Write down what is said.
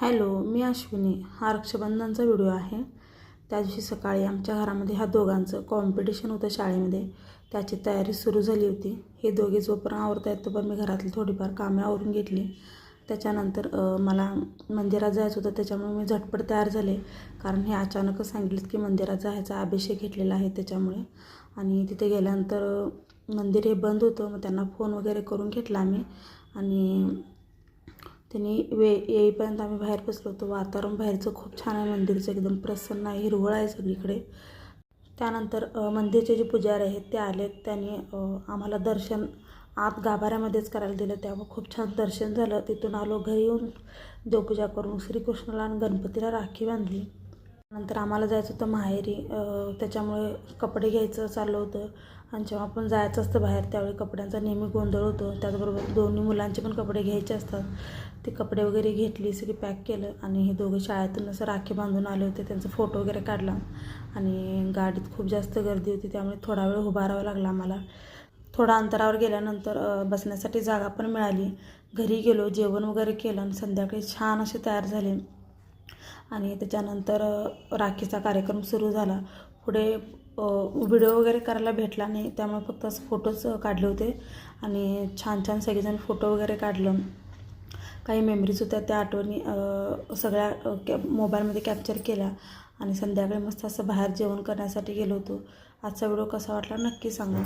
Hello, मी अश्विनी. हा रक्षाबंधनचा video आहे. त्या दिवशी सकाळी आमच्या घरामध्ये ह्या दोघांचं कॉम्पिटिशन होतं शाळेमध्ये. त्याची तयारी सुरू झाली होती. हे दोघे जोपर्यंत आवरता येत तोपर्यंत मी घरातली थोडीफार कामे आवरून घेतली. त्याच्यानंतर मला मंदिरात जायचं होतं, त्याच्यामुळे मी झटपट तयार झाले. कारण हे अचानकच सांगितलं की मंदिरात जायचा अभिषेक घेतलेला आहे त्याच्यामुळे. आणि तिथे गेल्यानंतर मंदिर हे बंद होतं. मग त्यांना फोन वगैरे करून घेतला आम्ही आणि त्यांनी येईपर्यंत आम्ही बाहेर बसलो होतो. वातावरण बाहेरचं खूप छान आहे, मंदिरचं एकदम प्रसन्न आहे, हिरवळ आहे सगळीकडे. त्यानंतर मंदिरचे जे पुजारी आहेत ते आले. त्यांनी आम्हाला दर्शन आत गाभाऱ्यामध्येच करायला दिलं. त्यामुळे खूप छान दर्शन झालं. तिथून आलो, घरी येऊन देवपूजा करून श्रीकृष्णाला आणि गणपतीला राखी बांधली. नंतर आम्हाला जायचं होतं माहेरी. त्याच्यामुळे कपडे घ्यायचं चाललं होतं. आणि जेव्हा आपण जायचं असतं बाहेर त्यावेळी कपड्यांचा नेहमी गोंधळ होतो. त्याचबरोबर दोन्ही मुलांचे पण कपडे घ्यायचे असतात. ते कपडे वगैरे घेतली, सगळी पॅक केलं आणि हे दोघे शाळेतून असं राखी बांधून आले होते. त्यांचा फोटो वगैरे काढला आणि गाडीत खूप जास्त गर्दी होती, त्यामुळे थोडा वेळ उभा राहावं लागला आम्हाला. थोडा अंतरावर गेल्यानंतर बसण्यासाठी जागा पण मिळाली. घरी गेलो, जेवण वगैरे केलं आणि संध्याकाळी छान असे तयार झाले. आणि त्याच्यानंतर राखीचा कार्यक्रम सुरू झाला. पुढे व्हिडिओ वगैरे करायला भेटला नाही, त्यामुळे फक्त असं फोटोज काढले होते आणि छान छान सगळेजण फोटो वगैरे काढलं. काही मेमरीज होत्या त्या आठवणी सगळ्या मोबाईलमध्ये कॅप्चर केल्या आणि संध्याकाळी मस्त असं बाहेर जेवण करण्यासाठी गेलो होतो. आजचा व्हिडिओ कसा वाटला नक्की सांगा.